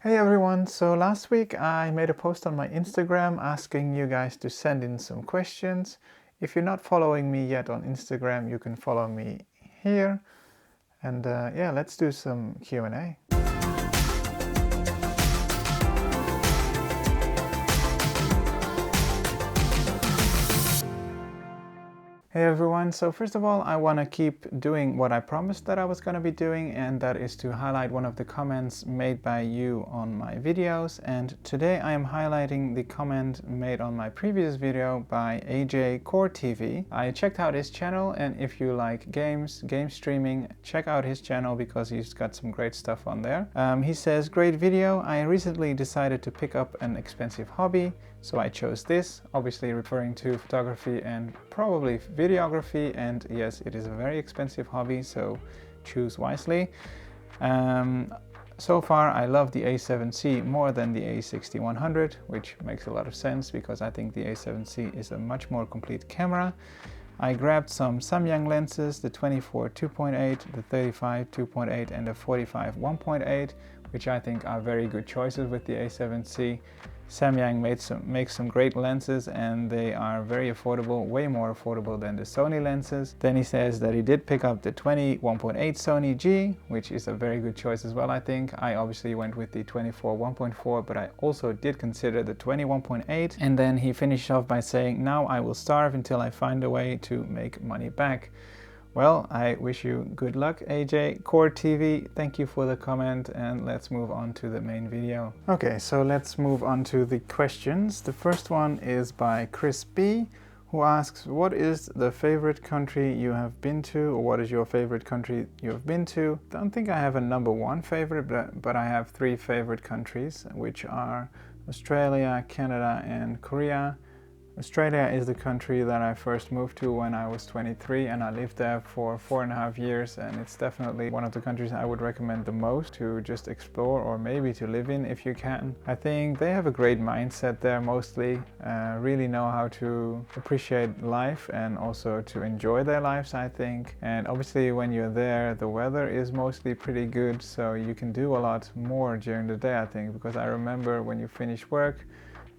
Hey everyone, so last week I made a post on my Instagram asking you guys to send in some questions. If you're not following me yet on Instagram, you can follow me here. And yeah, let's do some Q&A. Hey everyone, so first of all I want to keep doing what I promised that I was going to be doing, and that is to highlight one of the comments made by you on my videos. And today I am highlighting the comment made on my previous video by AJ Core TV. I checked out his channel, and if you like games, game streaming, check out his channel because he's got some great stuff on there. He says, great video, I recently decided to pick up an expensive hobby. So I chose this, obviously referring to photography and probably videography, and yes, it is a very expensive hobby, so choose wisely. So far I love the A7C more than the A6100, which makes a lot of sense because I think the A7C is a much more complete camera. I grabbed some Samyang lenses, the 24 2.8, the 35 2.8 and the 45 1.8, which I think are very good choices with the A7C. Samyang makes some great lenses, and they are very affordable, way more affordable than the Sony lenses. Then he says that he did pick up the 20 1.8 Sony G, which is a very good choice as well, I think. I obviously went with the 24 1.4, but I also did consider the 20 1.8. And then he finished off by saying, now I will starve until I find a way to make money back. Well, I wish you good luck, AJ Core TV. Thank you for the comment, and let's move on to the main video. Okay, so let's move on to the questions. The first one is by Chris B, who asks, what is the favorite country you have been to, or what is your favorite country you have been to? I don't think I have a number one favorite, but I have three favorite countries, which are Australia, Canada, and Korea. Australia is the country that I first moved to when I was 23, and I lived there for 4.5 years, and it's definitely one of the countries I would recommend the most to just explore, or maybe to live in if you can. I think they have a great mindset there mostly, really know how to appreciate life and also to enjoy their lives, I think. And obviously when you're there, the weather is mostly pretty good, so you can do a lot more during the day, I think, because I remember when you finish work,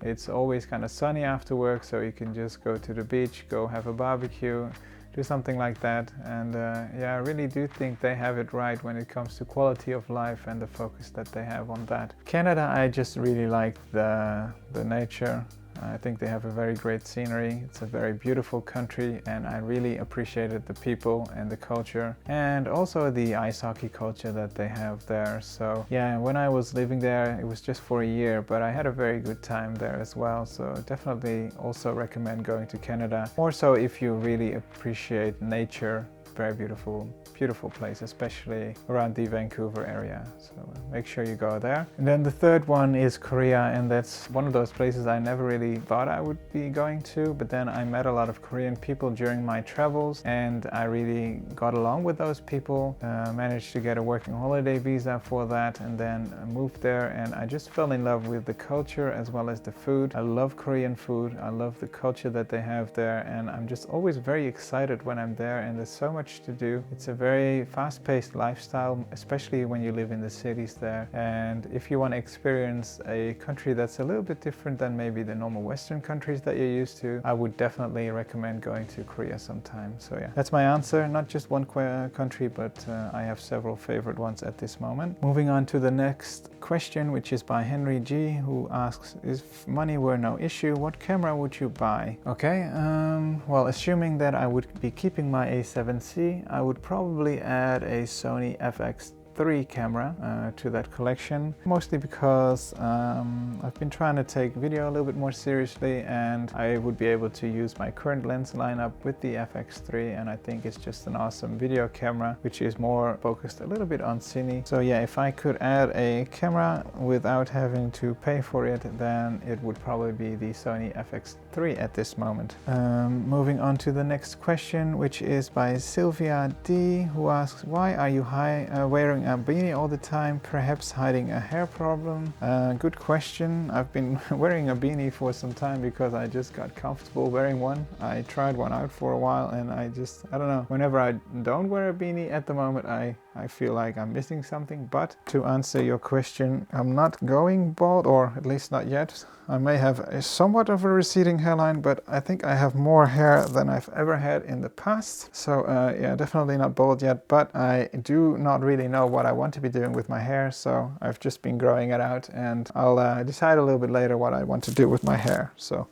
it's always kind of sunny after work, so you can just go to the beach, go have a barbecue, do something like that. And yeah, I really do think they have it right when it comes to quality of life and the focus that they have on that. Canada, I just really like the nature. I think they have a very great scenery. It's a very beautiful country, and I really appreciated the people and the culture, and also the ice hockey culture that they have there. So yeah, when I was living there, it was just for a year, but I had a very good time there as well. So definitely also recommend going to Canada, more so if you really appreciate nature. Very beautiful place, especially around the Vancouver area, so make sure you go there. And then the third one is Korea, and that's one of those places I never really thought I would be going to, but then I met a lot of Korean people during my travels, and I really got along with those people, managed to get a working holiday visa for that, and then moved there, and I just fell in love with the culture as well as the food. I love Korean food, I love the culture that they have there, and I'm just always very excited when I'm there, and there's so much to do. It's a very fast-paced lifestyle, especially when you live in the cities there. And if you want to experience a country that's a little bit different than maybe the normal Western countries that you're used to, I would definitely recommend going to Korea sometime. So yeah, that's my answer. Not just one country, but I have several favorite ones at this moment. Moving on to the next question, which is by Henry G, who asks, if money were no issue, what camera would you buy? Okay, well, assuming that I would be keeping my A7C, I would probably add a Sony FX3 camera to that collection, mostly because I've been trying to take video a little bit more seriously, and I would be able to use my current lens lineup with the FX3, and I think it's just an awesome video camera, which is more focused a little bit on cine. So yeah, if I could add a camera without having to pay for it, then it would probably be the Sony FX3 at this moment. Moving on to the next question, which is by Sylvia D, who asks, why are you wearing a beanie all the time, perhaps hiding a hair problem? Good question. I've been wearing a beanie for some time because I just got comfortable wearing one. I tried one out for a while, and I don't know, whenever I don't wear a beanie at the moment, I I feel like I'm missing something. But to answer your question, I'm not going bald, or at least not yet. I may have a somewhat of a receding hairline, but I think I have more hair than I've ever had in the past. So yeah, definitely not bald yet, but I do not really know what I want to be doing with my hair. So I've just been growing it out, and I'll decide a little bit later what I want to do with my hair. So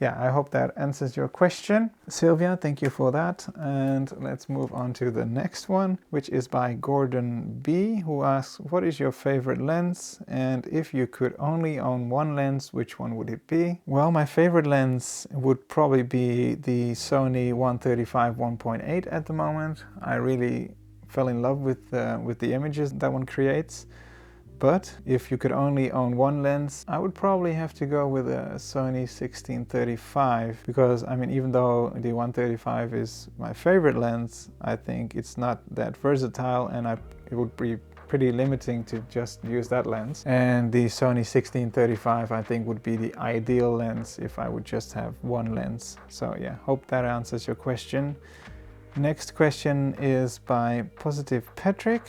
yeah, I hope that answers your question. Sylvia, thank you for that. And let's move on to the next one, which is by Gordon B, who asks, what is your favorite lens? And if you could only own one lens, which one would it be? Well, my favorite lens would probably be the Sony 135 1.8 at the moment. I really fell in love with the images that one creates. But if you could only own one lens, I would probably have to go with a Sony 1635, because I mean, even though the 135 is my favorite lens, I think it's not that versatile, and it would be pretty limiting to just use that lens. And the Sony 1635 I think would be the ideal lens if I would just have one lens. So yeah, hope that answers your question. Next question is by Positive Patrick,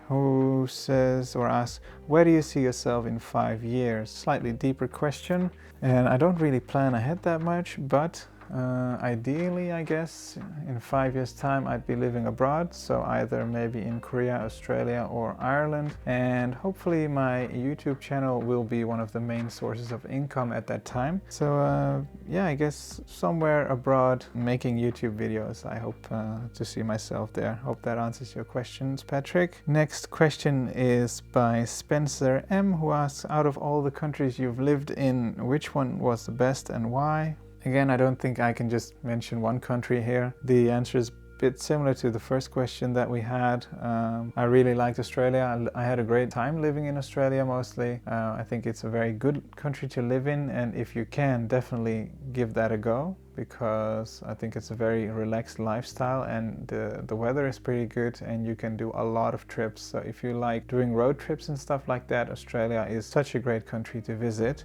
who says or asks, where do you see yourself in 5 years? Slightly deeper question, and I don't really plan ahead that much, but ideally, I guess, in 5 years' time I'd be living abroad, so either maybe in Korea, Australia or Ireland, and hopefully my YouTube channel will be one of the main sources of income at that time. So yeah, I guess somewhere abroad making YouTube videos. I hope to see myself there. Hope that answers your questions, Patrick. Next question is by Spencer M, who asks, out of all the countries you've lived in, which one was the best and why? Again, I don't think I can just mention one country here. The answer is a bit similar to the first question that we had. I really liked Australia. I had a great time living in Australia mostly. I think it's a very good country to live in, and if you can, definitely give that a go, because I think it's a very relaxed lifestyle, and the weather is pretty good, and you can do a lot of trips. So if you like doing road trips and stuff like that, Australia is such a great country to visit.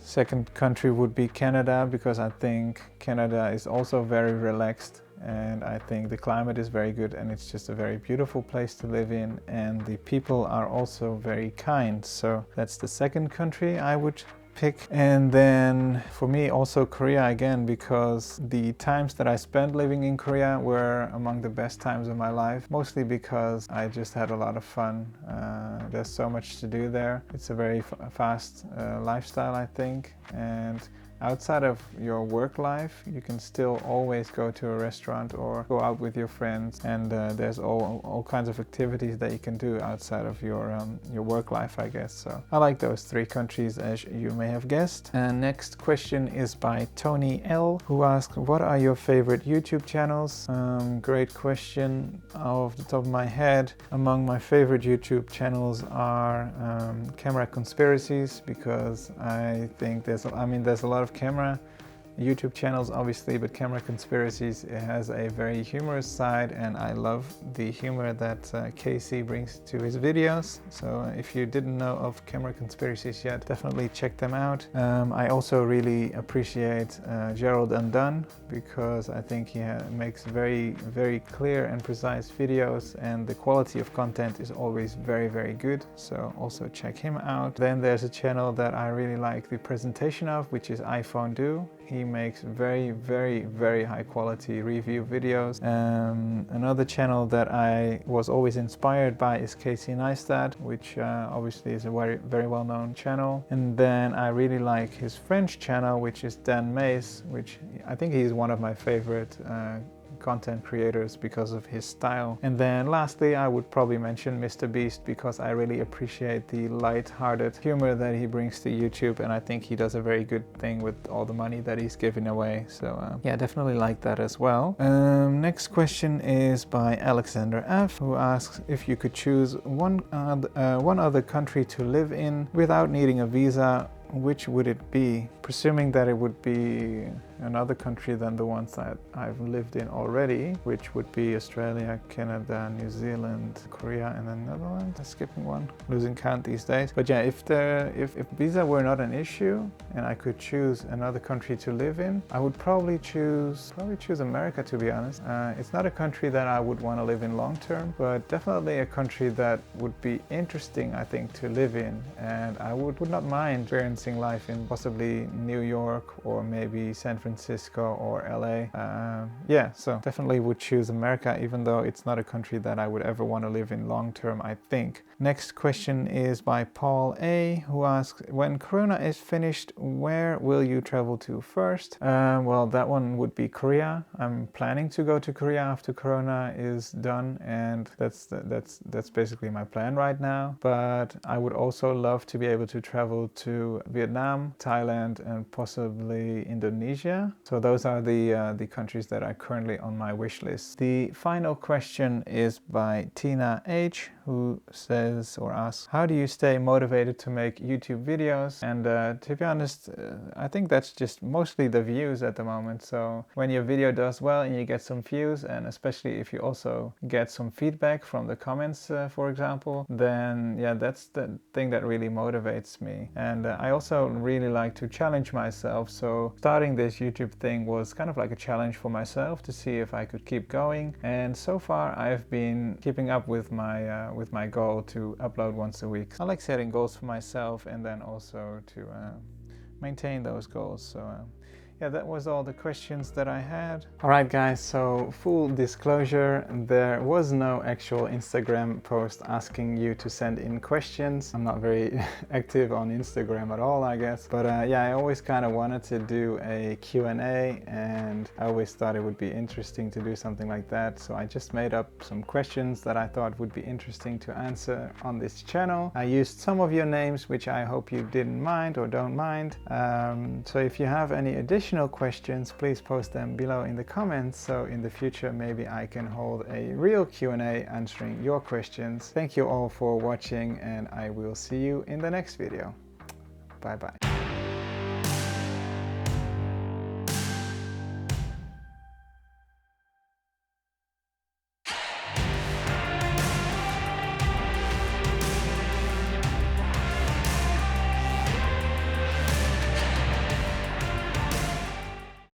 Second country would be Canada, because I think Canada is also very relaxed, and I think the climate is very good, and it's just a very beautiful place to live in, and the people are also very kind. So that's the second country I would pick. And then for me also Korea again, because the times that I spent living in Korea were among the best times of my life, mostly because I just had a lot of fun. There's so much to do there. It's a very fast lifestyle, I think, and outside of your work life, you can still always go to a restaurant or go out with your friends, and there's all kinds of activities that you can do outside of your work life, I guess. So I like those three countries, as you may have guessed. And next question is by Tony L, who asks, what are your favorite YouTube channels? Great question. Off the top of my head, among my favorite YouTube channels are Camera Conspiracies, because I think there's a lot of camera YouTube channels obviously, but Camera Conspiracies, it has a very humorous side, and I love the humor that Casey brings to his videos. So if you didn't know of Camera Conspiracies yet, definitely check them out. I also really appreciate Gerald Undone, because I think he makes very clear and precise videos, and the quality of content is always very good. So also check him out. Then there's a channel that I really like the presentation of, which is iPhone Do. He makes very high quality review videos. Another channel that I was always inspired by is Casey Neistat, which obviously is a very well known channel. And then I really like his French channel, which is Dan Mays, which I think he's one of my favorite content creators because of his style. And then lastly, I would probably mention Mr. Beast, because I really appreciate the light-hearted humor that he brings to YouTube, and I think he does a very good thing with all the money that he's giving away. So yeah, definitely like that as well. Next question is by Alexander F, who asks, if you could choose one other country to live in without needing a visa, which would it be? Presuming that it would be another country than the ones that I've lived in already, which would be Australia, Canada, New Zealand, Korea, and then Netherlands. I'm skipping one, losing count these days. But yeah, if visa were not an issue and I could choose another country to live in, I would probably choose America, to be honest. It's not a country that I would want to live in long term, but definitely a country that would be interesting, I think, to live in. And I would not mind experiencing life in possibly New York or maybe San Francisco or LA. Yeah, so definitely would choose America, even though it's not a country that I would ever want to live in long term, I think. Next question is by Paul A, who asks, when Corona is finished, where will you travel to first? Well, that one would be Korea. I'm planning to go to Korea after Corona is done, and that's basically my plan right now. But I would also love to be able to travel to Vietnam, Thailand, and possibly Indonesia. So those are the countries that are currently on my wish list. The final question is by Tina H, who says or asks, how do you stay motivated to make YouTube videos? And to be honest, I think that's just mostly the views at the moment. So when your video does well and you get some views, and especially if you also get some feedback from the comments, for example, then yeah, that's the thing that really motivates me. And I also really like to challenge myself. So starting this YouTube thing was kind of like a challenge for myself to see if I could keep going. And so far I've been keeping up with my goal to upload once a week. I like setting goals for myself and then also to maintain those goals. So yeah, that was all the questions that I had. Alright guys, so full disclosure, there was no actual Instagram post asking you to send in questions. I'm not very active on Instagram at all, I guess. But yeah, I always kind of wanted to do a Q&A, and I always thought it would be interesting to do something like that. So I just made up some questions that I thought would be interesting to answer on this channel. I used some of your names, which I hope you didn't mind or don't mind. So if you have any additional questions, please post them below in the comments, so in the future maybe I can hold a real Q&A answering your questions. Thank you all for watching, and I will see you in the next video. Bye bye.